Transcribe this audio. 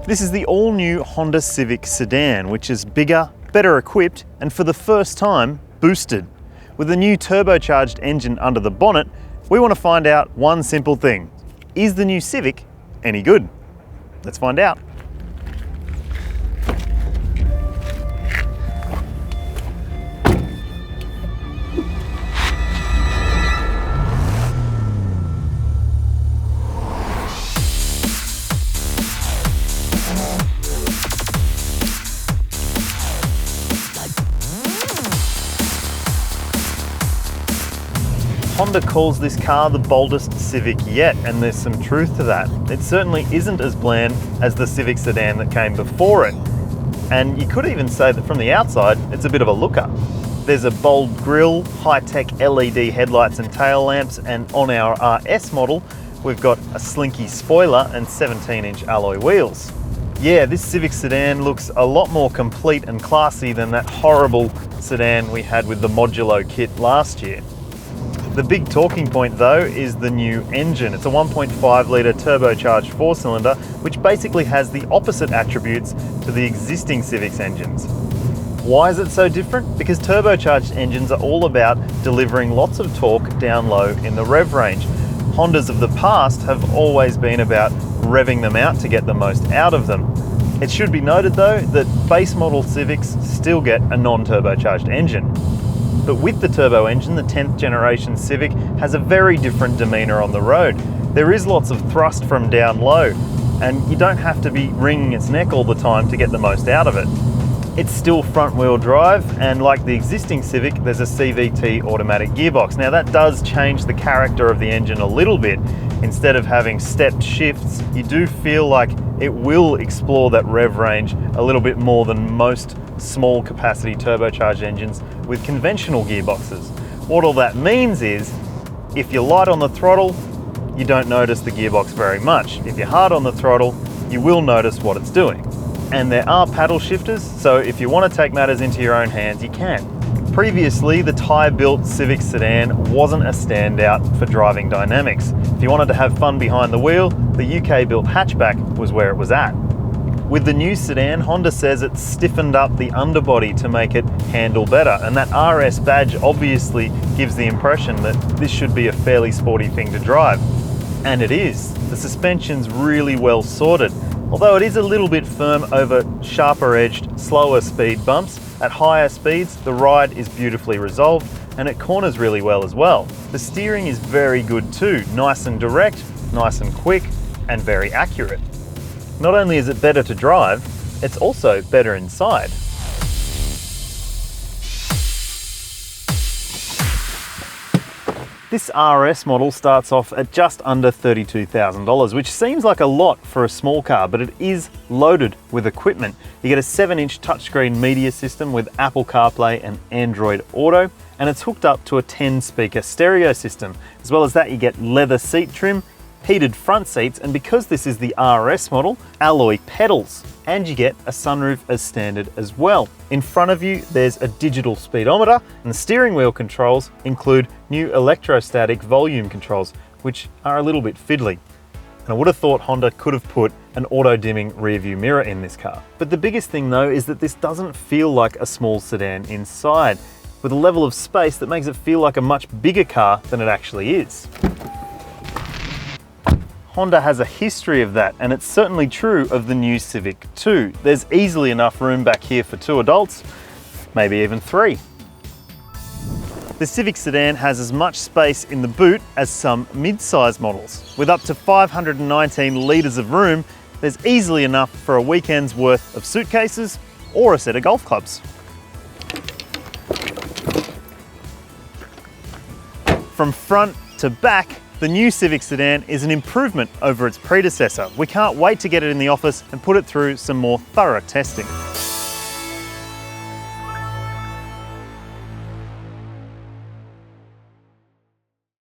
This is the all-new Honda Civic sedan, which is bigger, better equipped, and for the first time, boosted. With a new turbocharged engine under the bonnet, we want to find out one simple thing. Is the new Civic any good? Let's find out. Honda calls this car the boldest Civic yet, and there's some truth to that. It certainly isn't as bland as the Civic sedan that came before it. And you could even say that from the outside, it's a bit of a looker. There's a bold grille, high-tech LED headlights and tail lamps, and on our RS model, we've got a slinky spoiler and 17-inch alloy wheels. Yeah, this Civic sedan looks a lot more complete and classy than that horrible sedan we had with the modulo kit last year. The big talking point though is the new engine. It's a 1.5 litre turbocharged 4-cylinder, which basically has the opposite attributes to the existing Civics engines. Why is it so different? Because turbocharged engines are all about delivering lots of torque down low in the rev range. Hondas of the past have always been about revving them out to get the most out of them. It should be noted though that base model Civics still get a non-turbocharged engine. But with the turbo engine, the 10th generation Civic has a very different demeanour on the road. There is lots of thrust from down low, and you don't have to be wringing its neck all the time to get the most out of it. It's still front wheel drive, and like the existing Civic, there's a CVT automatic gearbox. Now that does change the character of the engine a little bit. Instead of having stepped shifts, you do feel like it will explore that rev range a little bit more than most small capacity turbocharged engines with conventional gearboxes. What all that means is, if you're light on the throttle, you don't notice the gearbox very much. If you're hard on the throttle, you will notice what it's doing. And there are paddle shifters, so if you want to take matters into your own hands, you can. Previously, the Thai-built Civic sedan wasn't a standout for driving dynamics. If you wanted to have fun behind the wheel, the UK-built hatchback was where it was at. With the new sedan, Honda says it's stiffened up the underbody to make it handle better, and that RS badge obviously gives the impression that this should be a fairly sporty thing to drive. And it is. The suspension's really well sorted, although it is a little bit firm over sharper-edged, slower speed bumps. At higher speeds, the ride is beautifully resolved, and it corners really well as well. The steering is very good too, nice and direct, nice and quick, and very accurate. Not only is it better to drive, it's also better inside. This RS model starts off at just under $32,000, which seems like a lot for a small car, but it is loaded with equipment. You get a 7-inch touchscreen media system with Apple CarPlay and Android Auto, and it's hooked up to a 10-speaker stereo system. As well as that, you get leather seat trim, heated front seats, and because this is the RS model, alloy pedals. And you get a sunroof as standard as well. In front of you, there's a digital speedometer, and the steering wheel controls include new electrostatic volume controls, which are a little bit fiddly. And I would have thought Honda could have put an auto-dimming rear-view mirror in this car. But the biggest thing though is that this doesn't feel like a small sedan inside, with a level of space that makes it feel like a much bigger car than it actually is. Honda has a history of that, and it's certainly true of the new Civic too. There's easily enough room back here for 2 adults, maybe even 3. The Civic sedan has as much space in the boot as some mid-size models. With up to 519 litres of room, there's easily enough for a weekend's worth of suitcases or a set of golf clubs. From front to back, the new Civic sedan is an improvement over its predecessor. We can't wait to get it in the office and put it through some more thorough testing.